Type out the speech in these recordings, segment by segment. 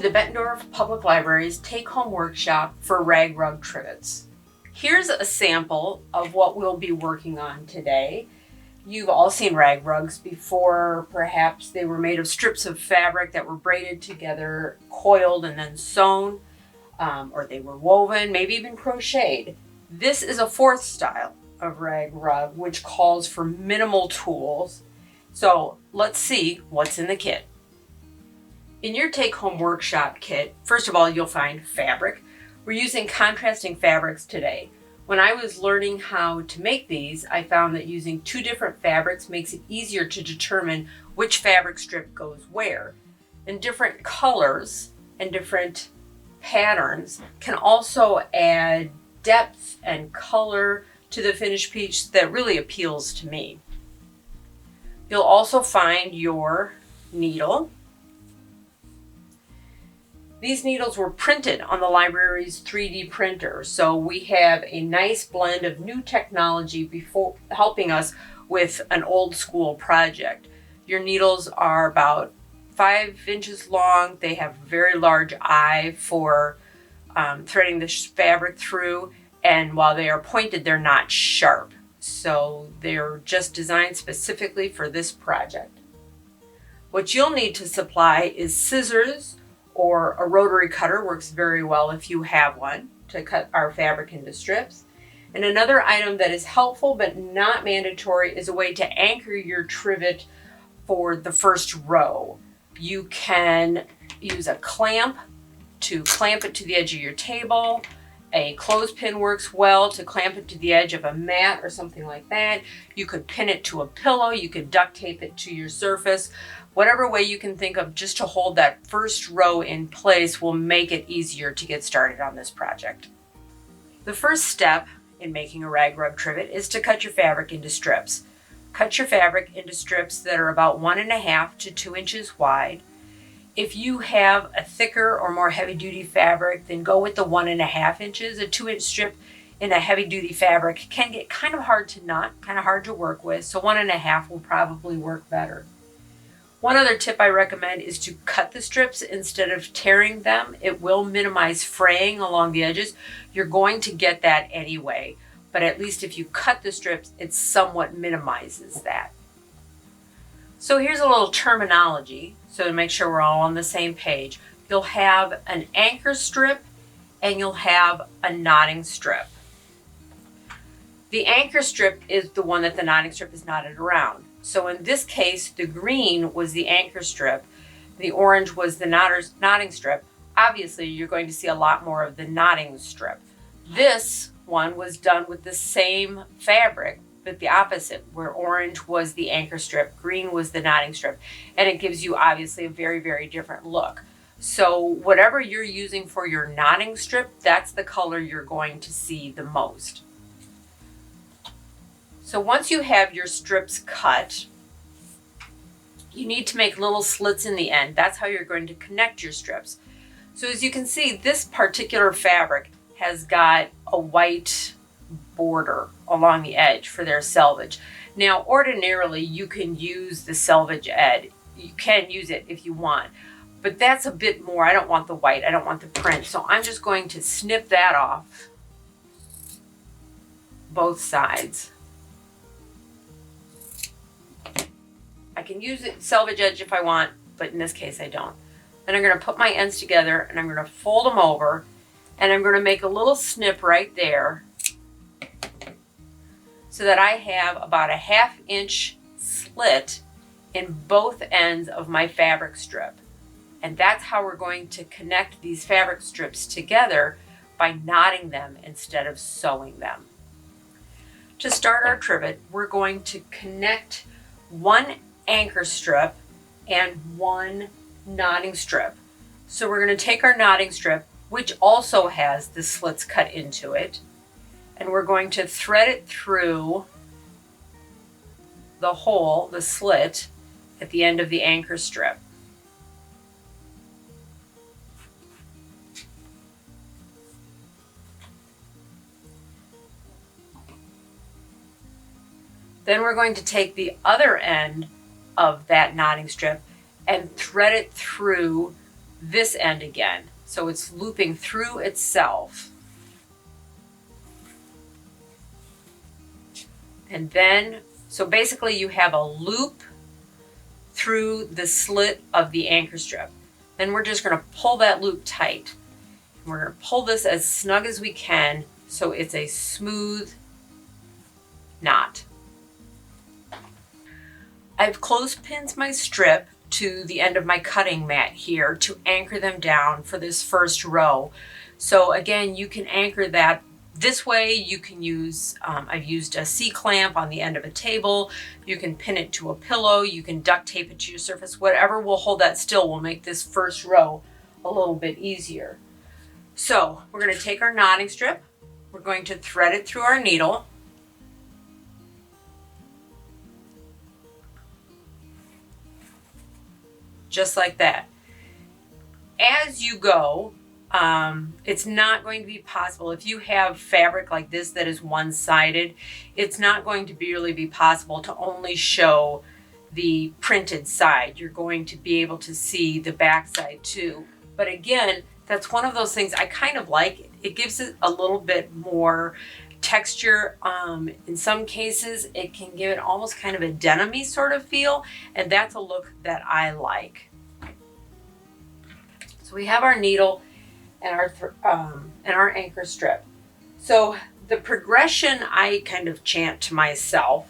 the Bettendorf Public Library's take-home workshop for rag rug trivets. Here's a sample of what we'll be working on today. You've all seen rag rugs before. Perhaps they were made of strips of fabric that were braided together, coiled, and then sewn, or they were woven, maybe even crocheted. This is a fourth style of rag rug, which calls for minimal tools. So let's see what's in the kit. In your take-home workshop kit, first of all, you'll find fabric. We're using contrasting fabrics today. When I was learning how to make these, I found that using two different fabrics makes it easier to determine which fabric strip goes where. And different colors and different patterns can also add depth and color to the finished piece that really appeals to me. You'll also find your needle. These needles were printed on the library's 3D printer, so we have a nice blend of new technology before helping us with an old school project. Your needles are about 5 inches long. They have a very large eye for threading the fabric through, and while they are pointed, they're not sharp. So they're just designed specifically for this project. What you'll need to supply is scissors, or a rotary cutter works very well if you have one, to cut our fabric into strips. And another item that is helpful but not mandatory is a way to anchor your trivet for the first row. You can use a clamp to clamp it to the edge of your table. A clothespin works well to clamp it to the edge of a mat or something like that. You could pin it to a pillow. You could duct tape it to your surface. Whatever way you can think of just to hold that first row in place will make it easier to get started on this project. The first step in making a rag rug trivet is to cut your fabric into strips. Cut your fabric into strips that are about 1.5 to 2 inches wide. If you have a thicker or more heavy-duty fabric, then go with the 1.5 inches. A 2-inch strip in a heavy-duty fabric can get kind of hard to knot, kind of hard to work with, so 1.5 will probably work better. One other tip I recommend is to cut the strips instead of tearing them. It will minimize fraying along the edges. You're going to get that anyway, but at least if you cut the strips, it somewhat minimizes that. So here's a little terminology, so to make sure we're all on the same page. You'll have an anchor strip and you'll have a knotting strip. The anchor strip is the one that the knotting strip is knotted around. So in this case, the green was the anchor strip, the orange was the knotting strip. Obviously, you're going to see a lot more of the knotting strip. This one was done with the same fabric, but the opposite, where orange was the anchor strip, green was the knotting strip, and it gives you obviously a very, very different look. So whatever you're using for your knotting strip, that's the color you're going to see the most. So once you have your strips cut, you need to make little slits in the end. That's how you're going to connect your strips. So as you can see, this particular fabric has got a white border along the edge for their selvage. Now, ordinarily, you can use the selvage edge. You can use it if you want, but that's a bit more. I don't want the white. I don't want the print. So I'm just going to snip that off both sides. I can use it selvage edge if I want, but in this case I don't. Then I'm going to put my ends together and I'm going to fold them over, and I'm going to make a little snip right there so that I have about a 1/2 inch slit in both ends of my fabric strip. And that's how we're going to connect these fabric strips together, by knotting them instead of sewing them. To start our trivet, we're going to connect one anchor strip and one knotting strip. So we're going to take our knotting strip, which also has the slits cut into it, and we're going to thread it through the hole, the slit, at the end of the anchor strip. Then we're going to take the other end of that knotting strip and thread it through this end again. So it's looping through itself. And then, so basically you have a loop through the slit of the anchor strip. Then we're just going to pull that loop tight. We're going to pull this as snug as we can so it's a smooth knot. I've clothespins my strip to the end of my cutting mat here to anchor them down for this first row. So again, you can anchor that this way. You can use, I've used a C-clamp on the end of a table. You can pin it to a pillow. You can duct tape it to your surface. Whatever will hold that still will make this first row a little bit easier. So we're going to take our knotting strip. We're going to thread it through our needle. Just like that. As you go, it's not going to be possible. If you have fabric like this that is one-sided, it's not going to really be possible to only show the printed side. You're going to be able to see the back side too. But again, that's one of those things I kind of like. It gives it a little bit more texture. In some cases, it can give it almost kind of a denim-y sort of feel, and that's a look that I like. So we have our needle and our anchor strip. So the progression I kind of chant to myself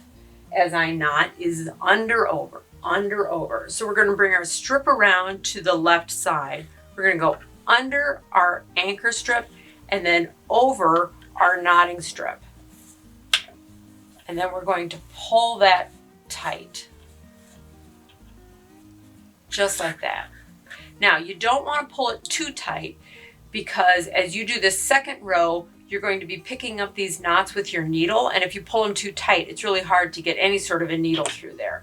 as I knot is under, over, under, over. So we're going to bring our strip around to the left side. We're going to go under our anchor strip and then over our knotting strip. And then we're going to pull that tight. Just like that. Now, you don't want to pull it too tight because as you do this second row, you're going to be picking up these knots with your needle. And if you pull them too tight, it's really hard to get any sort of a needle through there.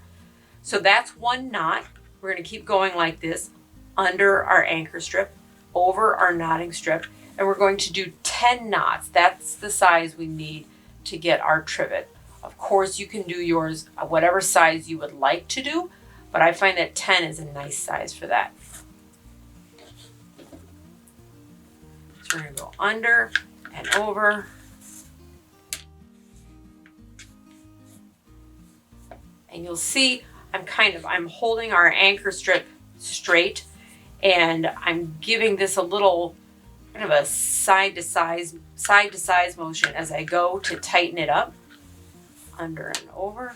So that's one knot. We're going to keep going like this under our anchor strip, over our knotting strip, and we're going to do 10 knots. That's the size we need to get our trivet. Of course, you can do yours whatever size you would like to do, but I find that 10 is a nice size for that. So we're going to go under and over. And you'll see I'm holding our anchor strip straight, and I'm giving this a little kind of a side to side motion as I go to tighten it up. Under and over.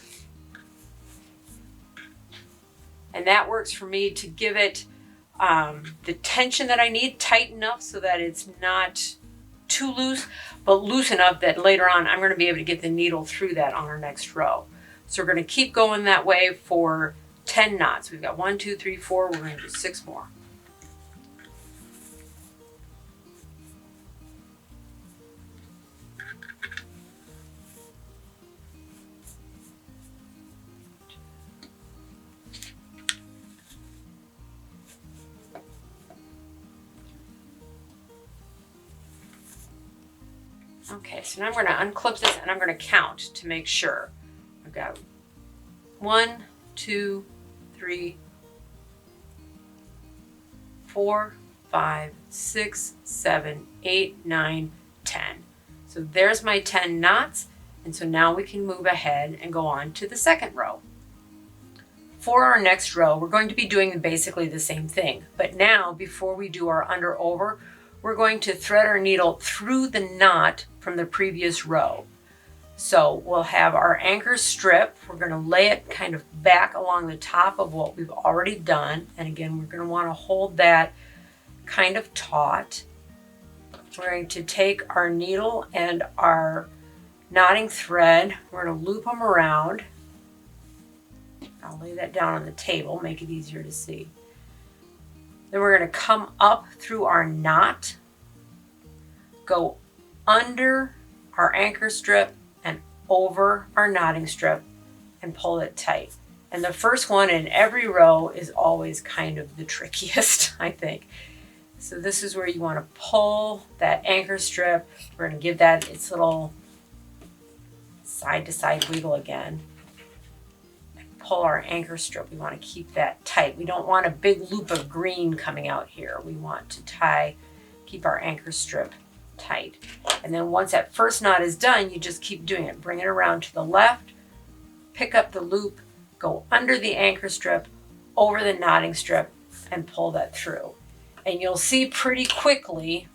And that works for me to give it the tension that I need, tight enough so that it's not too loose, but loose enough that later on I'm going to be able to get the needle through that on our next row. So we're going to keep going that way for 10 knots. We've got 1, 2, 3, 4. We're going to do 6 more. Okay, so now I'm going to unclip this and I'm going to count to make sure. I've got 1, 2, 3, 4, 5, 6, 7, 8, 9, 10. So there's my 10 knots, and so now we can move ahead and go on to the second row. For our next row, we're going to be doing basically the same thing, but now before we do our under over, we're going to thread our needle through the knot from the previous row. So we'll have our anchor strip. We're going to lay it kind of back along the top of what we've already done. And again, we're going to want to hold that kind of taut. We're going to take our needle and our knotting thread. We're going to loop them around. I'll lay that down on the table, make it easier to see. Then we're going to come up through our knot, go under our anchor strip and over our knotting strip and pull it tight. And the first one in every row is always kind of the trickiest, I think. So this is where you want to pull that anchor strip. We're going to give that its little side to side wiggle again. And pull our anchor strip. We want to keep that tight. We don't want a big loop of green coming out here. We want to keep our anchor strip tight. And then once that first knot is done, you just keep doing it. Bring it around to the left, pick up the loop, go under the anchor strip, over the knotting strip, and pull that through. And you'll see pretty quickly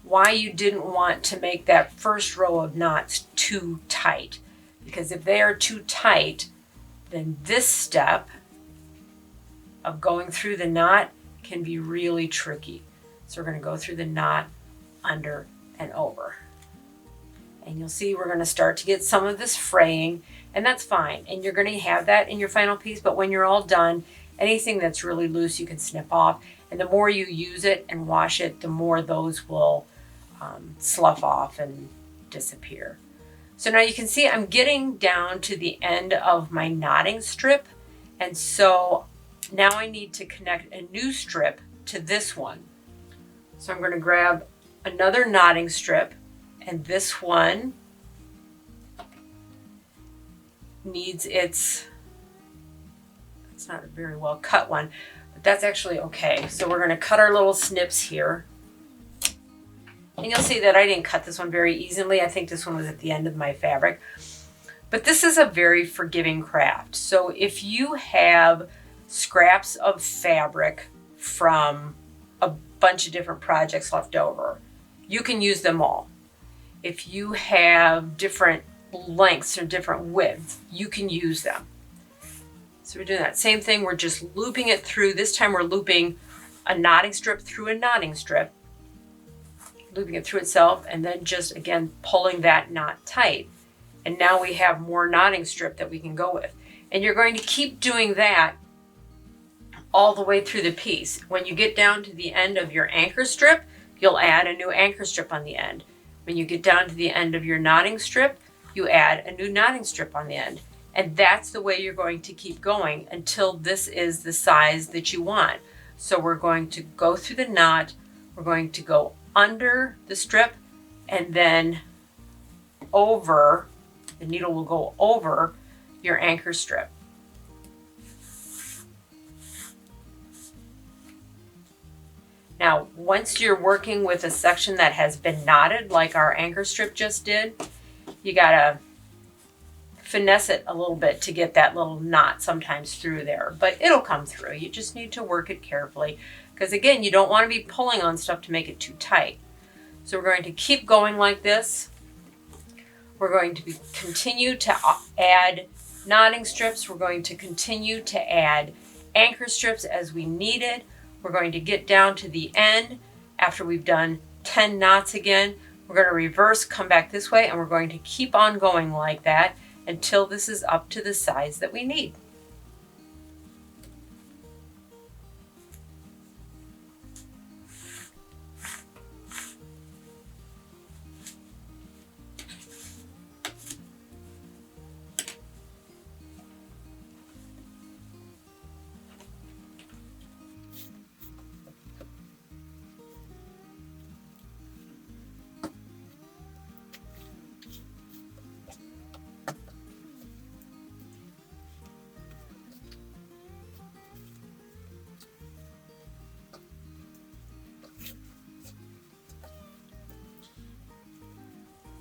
why you didn't want to make that first row of knots too tight. Because if they are too tight, then this step of going through the knot can be really tricky. So we're going to go through the knot, under, and over. And you'll see we're going to start to get some of this fraying, and that's fine. And you're going to have that in your final piece, but when you're all done, anything that's really loose you can snip off. And the more you use it and wash it, the more those will slough off and disappear. So now you can see I'm getting down to the end of my knotting strip, and so now I need to connect a new strip to this one. So I'm going to grab another knotting strip, and this one needs it's not a very well cut one, but that's actually okay. So we're going to cut our little snips here. And you'll see that I didn't cut this one very easily. I think this one was at the end of my fabric. But this is a very forgiving craft. So if you have scraps of fabric from a bunch of different projects left over, you can use them all. If you have different lengths or different widths, you can use them. So we're doing that same thing. We're just looping it through. This time we're looping a knotting strip through a knotting strip, looping it through itself, and then just again pulling that knot tight. And now we have more knotting strip that we can go with. And you're going to keep doing that all the way through the piece. When you get down to the end of your anchor strip, you'll add a new anchor strip on the end. When you get down to the end of your knotting strip, you add a new knotting strip on the end. And that's the way you're going to keep going until this is the size that you want. So we're going to go through the knot, we're going to go under the strip, and then over, the needle will go over your anchor strip. Now, once you're working with a section that has been knotted, like our anchor strip just did, you gotta finesse it a little bit to get that little knot sometimes through there, but it'll come through. You just need to work it carefully, because again, you don't want to be pulling on stuff to make it too tight. So we're going to keep going like this. We're going to continue to add knotting strips. We're going to continue to add anchor strips as we need it. We're going to get down to the end after we've done 10 knots again. We're going to reverse, come back this way, and we're going to keep on going like that until this is up to the size that we need.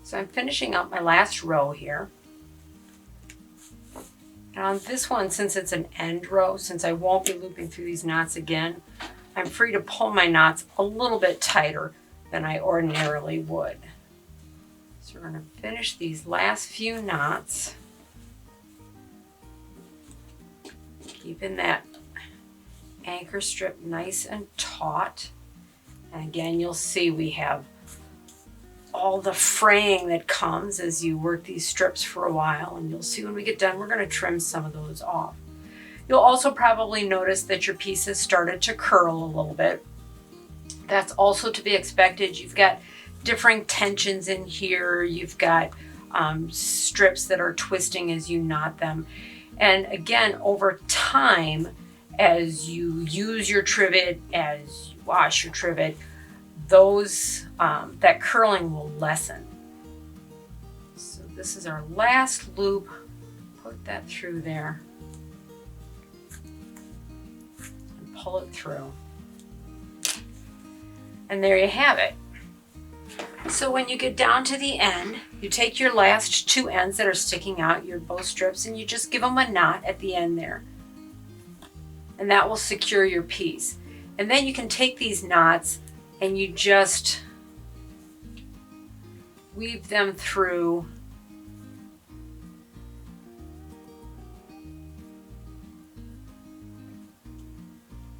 So I'm finishing up my last row here. And on this one, since it's an end row, since I won't be looping through these knots again, I'm free to pull my knots a little bit tighter than I ordinarily would. So we're going to finish these last few knots, keeping that anchor strip nice and taut. And again, you'll see we have all the fraying that comes as you work these strips for a while, and you'll see when we get done we're going to trim some of those off. You'll also probably notice that your pieces started to curl a little bit. That's also to be expected. You've got differing tensions in here. You've got strips that are twisting as you knot them. And again, over time, as you use your trivet, as you wash your trivet, those that curling will lessen. So this is our last loop put that through there and pull it through. And there you have it. So when you get down to the end, you take your last two ends that are sticking out, your bow strips, and you just give them a knot at the end there. And that will secure your piece. And then you can take these knots and you just weave them through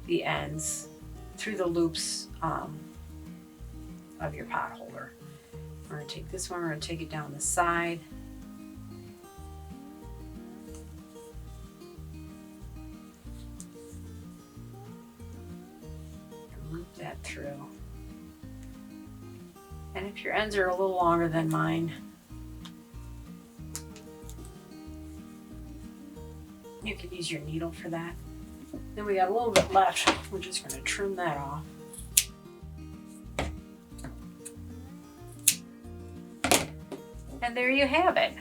the ends, through the loops of your pot holder. We're going to take this one, we're going to take it down the side. And loop that through. And if your ends are a little longer than mine, you can use your needle for that. Then we got a little bit left. We're just going to trim that off. And there you have it.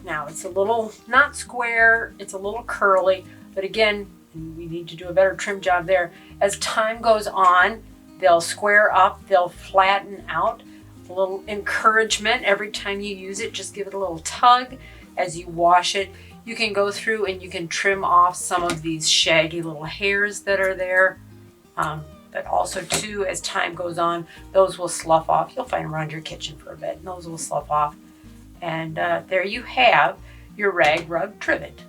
Now it's a little, not square, it's a little curly, but again, we need to do a better trim job there. As time goes on, they'll square up, they'll flatten out. A little encouragement every time you use it, just give it a little tug as you wash it. You can go through and you can trim off some of these shaggy little hairs that are there. But also too, as time goes on, those will slough off. You'll find them around your kitchen for a bit, and those will slough off. And there you have your rag rug trivet.